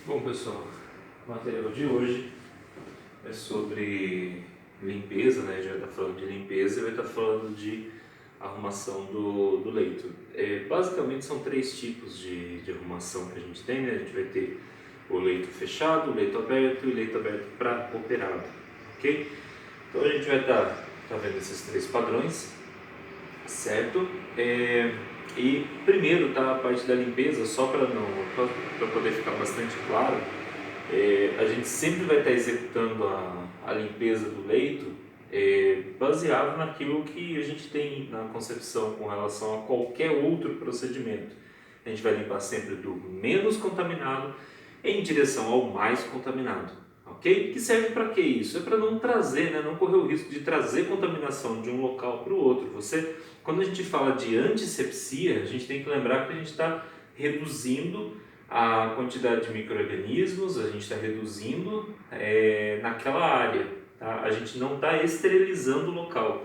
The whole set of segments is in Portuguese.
Bom, pessoal, o material de hoje é sobre limpeza, né? A gente vai estar falando de limpeza e vai estar falando de arrumação do leito. Basicamente são três tipos de arrumação que a gente tem, né? A gente vai ter o leito fechado, o leito aberto e o leito aberto para operado, ok? Então a gente vai estar vendo esses três padrões, certo? E primeiro, tá, a parte da limpeza, só para poder ficar bastante claro, a gente sempre vai estar executando a limpeza do leito baseado naquilo que a gente tem na concepção com relação a qualquer outro procedimento. A gente vai limpar sempre do menos contaminado em direção ao mais contaminado, ok? Que serve para que isso? É para não trazer, né, não correr o risco de trazer contaminação de um local para o outro. Quando a gente fala de antisepsia, a gente tem que lembrar que a gente está reduzindo a quantidade de micro-organismos, a gente está reduzindo naquela área, tá? A gente não está esterilizando o local,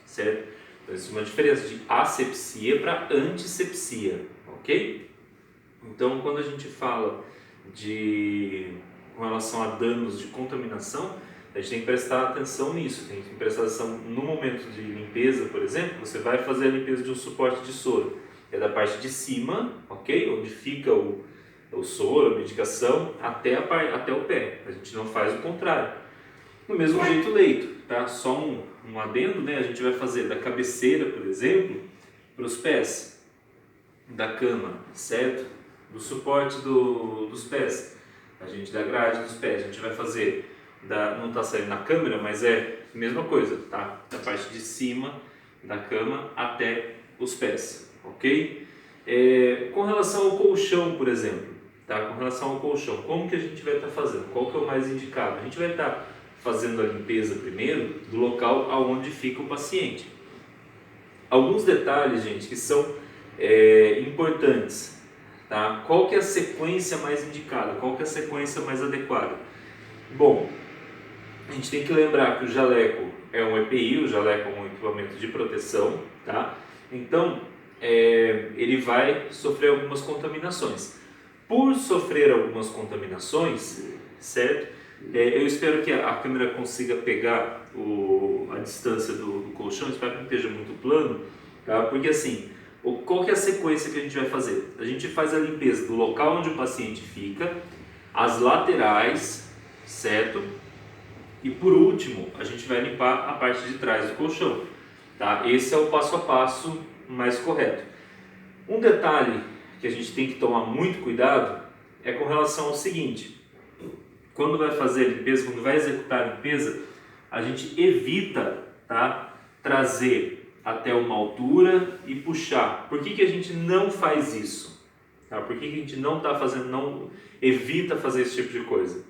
certo? Então, isso é uma diferença de asepsia para antisepsia, ok? Então, quando a gente fala com relação a danos de contaminação, a gente tem que prestar atenção nisso, tem que prestar atenção no momento de limpeza, por exemplo, você vai fazer a limpeza de um suporte de soro, é da parte de cima, ok? Onde fica o soro, a medicação, até o pé, a gente não faz o contrário. Do mesmo jeito o leito, tá? Só um adendo, né? A gente vai fazer da cabeceira, por exemplo, para os pés, da cama, certo? Do suporte dos pés, a gente da grade dos pés, a gente vai fazer, não está saindo na câmera, mas é a mesma coisa, tá? Da parte de cima da cama até os pés, ok? Com relação ao colchão, por exemplo, tá? Com relação ao colchão, como que a gente vai estar fazendo? Qual que é o mais indicado? A gente vai estar fazendo a limpeza primeiro do local aonde fica o paciente. Alguns detalhes, gente, que são importantes. Tá? Qual que é a sequência mais indicada? Qual que é a sequência mais adequada? Bom, a gente tem que lembrar que o jaleco é um EPI, o jaleco é um equipamento de proteção, tá? Então, ele vai sofrer algumas contaminações. Por sofrer algumas contaminações, certo? Eu espero que a câmera consiga pegar a distância do colchão, espero que não esteja muito plano, tá? Porque assim, qual que é a sequência que a gente vai fazer? A gente faz a limpeza do local onde o paciente fica, as laterais, certo? E por último, a gente vai limpar a parte de trás do colchão, tá? Esse é o passo a passo mais correto. Um detalhe que a gente tem que tomar muito cuidado é com relação ao seguinte: quando vai fazer a limpeza, quando vai executar a limpeza, a gente evita, tá, trazer até uma altura e puxar. Por que a gente não faz isso? Tá? Por que a gente não evita fazer esse tipo de coisa?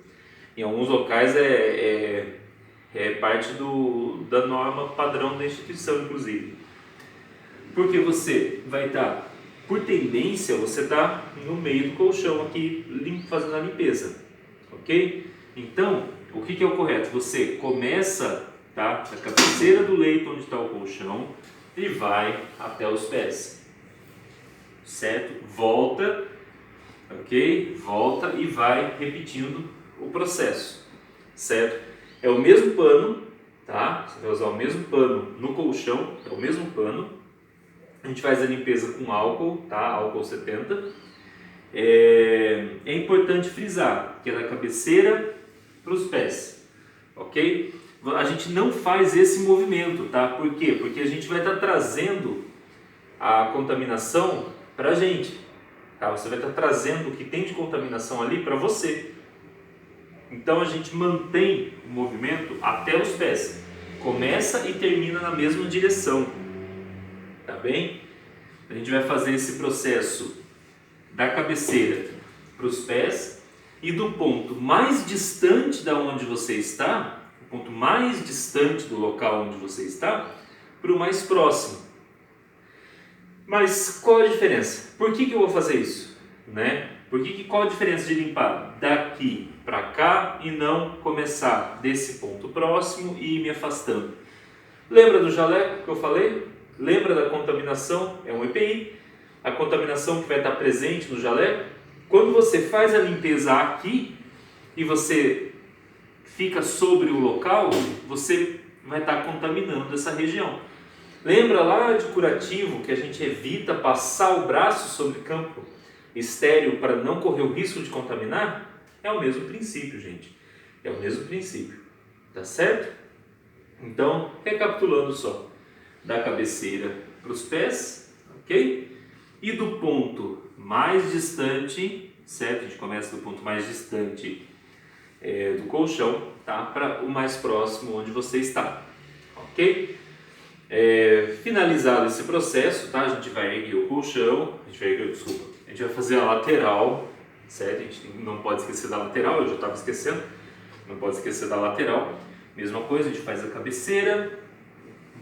Em alguns locais é parte da norma padrão da instituição, inclusive. Porque você vai estar, por tendência, você está no meio do colchão aqui fazendo a limpeza, ok? Então, o que é o correto? Você começa, tá, da cabeceira do leito onde está o colchão e vai até os pés, certo? Volta, ok? Volta e vai repetindo o processo, certo? É o mesmo pano, tá? Você vai usar o mesmo pano no colchão, é o mesmo pano. A gente faz a limpeza com álcool, tá? Álcool 70. É importante frisar que é da cabeceira para os pés, ok? A gente não faz esse movimento, tá? Por quê? Porque a gente vai estar trazendo a contaminação para a gente, tá? Você vai estar trazendo o que tem de contaminação ali para você. Então a gente mantém o movimento até os pés, começa e termina na mesma direção, tá bem? A gente vai fazer esse processo da cabeceira para os pés e do ponto mais distante da onde você está, o ponto mais distante do local onde você está, para o mais próximo. Mas qual a diferença? Por que eu vou fazer isso? Né? Qual a diferença de limpar daqui para cá e não começar desse ponto próximo e ir me afastando? Lembra do jaleco que eu falei? Lembra da contaminação? É um EPI. A contaminação que vai estar presente no jaleco Quando você faz a limpeza aqui e você fica sobre o local, você vai estar contaminando essa região. Lembra lá de curativo que a gente evita passar o braço sobre campo estéril para não correr o risco de contaminar? É o mesmo princípio, gente. É o mesmo princípio. Tá certo? Então, recapitulando só. Da cabeceira para os pés, ok? E do ponto mais distante, certo? A gente começa do ponto mais distante do colchão, tá? Para o mais próximo onde você está, ok? Finalizado esse processo, tá? A gente vai erguer o colchão, a gente vai fazer a lateral, certo? A gente não pode esquecer da lateral, eu já estava esquecendo, não pode esquecer da lateral. Mesma coisa, a gente faz a cabeceira,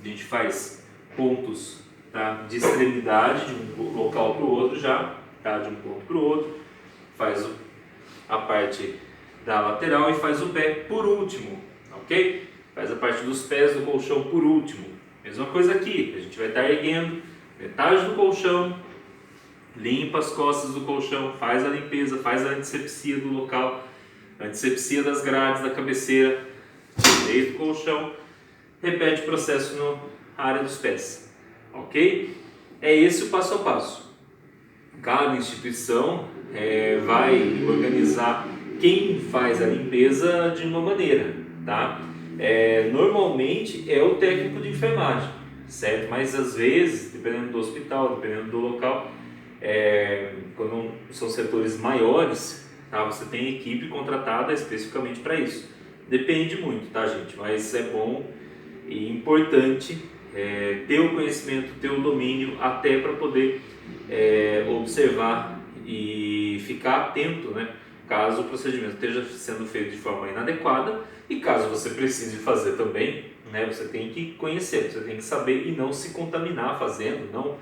a gente faz pontos, tá? De extremidade de um local para o outro já, tá? De um ponto para o outro, faz a parte da lateral e faz o pé por último, ok? Faz a parte dos pés do colchão por último. Mesma coisa aqui, a gente vai estar erguendo metade do colchão, limpa as costas do colchão, faz a limpeza, faz a antisepsia do local, antisepsia das grades da cabeceira, deita o colchão, repete o processo na área dos pés, ok? É esse o passo a passo. Cada instituição vai organizar quem faz a limpeza de uma maneira, tá? Normalmente é o técnico de enfermagem, certo? Mas às vezes, dependendo do hospital, dependendo do local, quando são setores maiores, tá? Você tem equipe contratada especificamente para isso. Depende muito, tá, gente? Mas é bom e importante ter o conhecimento, ter o domínio, até para poder observar e ficar atento, né? Caso o procedimento esteja sendo feito de forma inadequada, e caso você precise fazer também, né, você tem que conhecer, você tem que saber e não se contaminar fazendo, não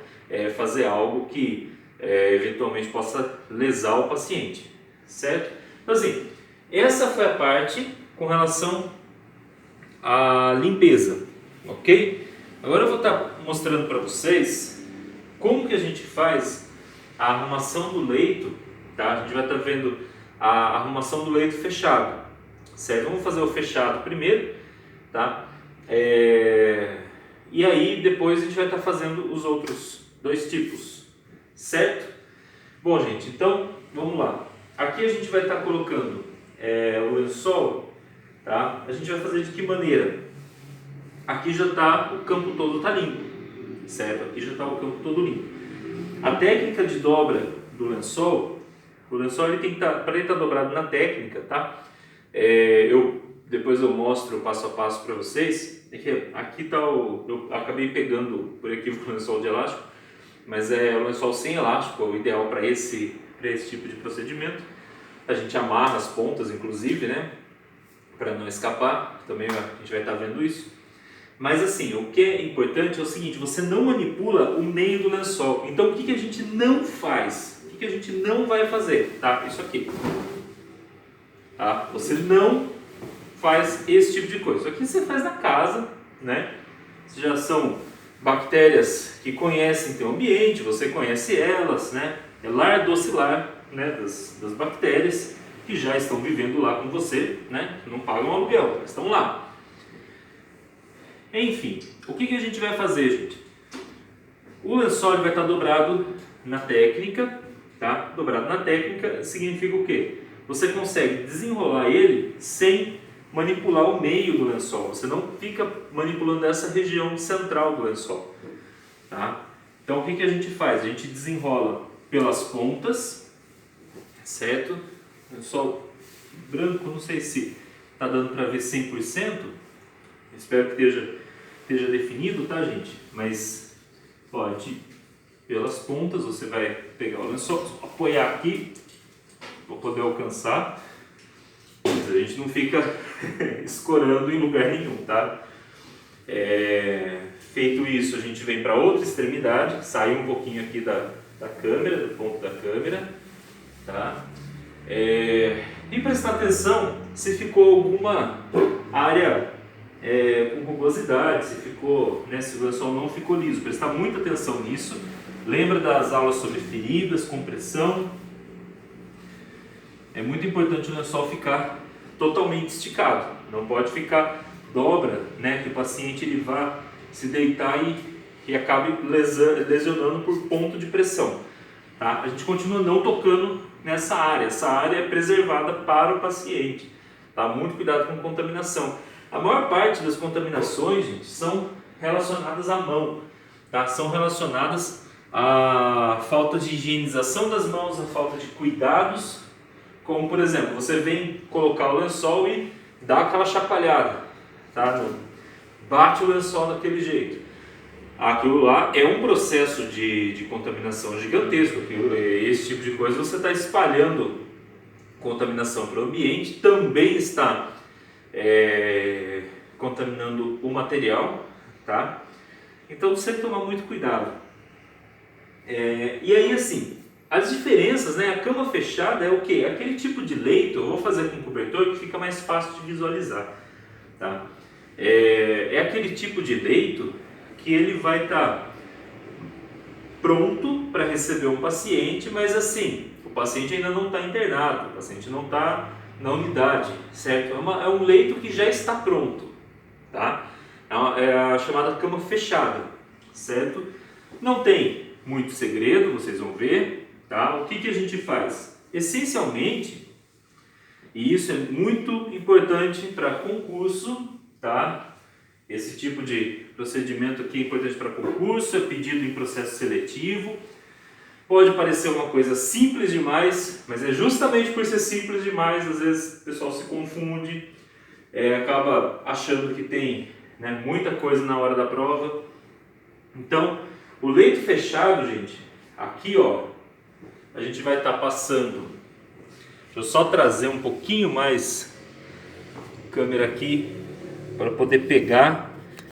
fazer algo que eventualmente possa lesar o paciente, certo? Então assim, essa foi a parte com relação à limpeza, ok? Agora eu vou estar mostrando para vocês como que a gente faz a arrumação do leito, tá? A gente vai estar vendo a arrumação do leito fechado, certo? Vamos fazer o fechado primeiro, tá? E aí depois a gente vai estar fazendo os outros dois tipos, certo? Bom, gente, então vamos lá. Aqui a gente vai estar colocando o lençol, tá? A gente vai fazer de que maneira? Aqui já está o campo todo limpo, certo? Aqui já está o campo todo limpo. A técnica de dobra do lençol, o lençol ele tem que estar, para ele estar dobrado na técnica, tá? Depois eu mostro passo a passo para vocês. Aqui está eu acabei pegando por aqui o lençol de elástico, mas o lençol sem elástico é o ideal para esse tipo de procedimento. A gente amarra as pontas, inclusive, né? Para não escapar, também a gente vai estar vendo isso. Mas assim, o que é importante é o seguinte: você não manipula o meio do lençol. Então o que a gente não faz? O que a gente não vai fazer? Tá? Isso aqui. Tá? Você não faz esse tipo de coisa. Isso aqui você faz na casa, né? Já são bactérias que conhecem teu ambiente, você conhece elas, né? É lar docilar, né? das bactérias que já estão vivendo lá com você, né? Não pagam aluguel, estão lá. Enfim, o que a gente vai fazer, gente? O lençol vai estar dobrado na técnica, tá? Dobrado na técnica significa o quê? Você consegue desenrolar ele sem manipular o meio do lençol. Você não fica manipulando essa região central do lençol, tá? Então o que a gente faz? A gente desenrola pelas pontas, certo? Lençol branco, não sei se está dando para ver 100%. Espero que esteja definido, tá, gente? Mas pode, pelas pontas, você vai pegar o lençol, apoiar aqui para poder alcançar, mas a gente não fica escorando em lugar nenhum, tá? Feito isso, a gente vem para outra extremidade, sai um pouquinho aqui da câmera, do ponto da câmera, tá? E prestar atenção se ficou alguma área com rugosidade, se o lençol não ficou liso. Prestar muita atenção nisso. Lembra das aulas sobre feridas, compressão, é muito importante o lençol ficar totalmente esticado. Não pode ficar dobra, né, que o paciente ele vá se deitar e acabe lesionando por ponto de pressão. Tá? A gente continua não tocando nessa área. Essa área é preservada para o paciente. Tá? Muito cuidado com contaminação. A maior parte das contaminações, gente, são relacionadas à mão. Tá? São relacionadas à falta de higienização das mãos, à falta de cuidados. Como, por exemplo, você vem colocar o lençol e dá aquela chacoalhada. Tá? Bate o lençol daquele jeito. Aquilo lá é um processo de contaminação gigantesco. Esse tipo de coisa você está espalhando contaminação para o ambiente, também está contaminando o material, tá? Então você tem que tomar muito cuidado. E aí assim, as diferenças, né? A cama fechada é o quê? Aquele tipo de leito, eu vou fazer com cobertor que fica mais fácil de visualizar, tá? É aquele tipo de leito que ele vai estar pronto para receber um paciente, mas assim, o paciente ainda não está internado, o paciente não está na unidade, certo? É um leito que já está pronto, tá? É a chamada cama fechada, certo? Não tem muito segredo, vocês vão ver, tá? O que a gente faz? Essencialmente, e isso é muito importante para concurso, tá? Esse tipo de procedimento aqui é importante para concurso, é pedido em processo seletivo. Pode parecer uma coisa simples demais, mas é justamente por ser simples demais, às vezes o pessoal se confunde, acaba achando que tem, né, muita coisa na hora da prova. Então, o leito fechado, gente, aqui ó, a gente vai estar passando. Deixa eu só trazer um pouquinho mais câmera aqui para poder pegar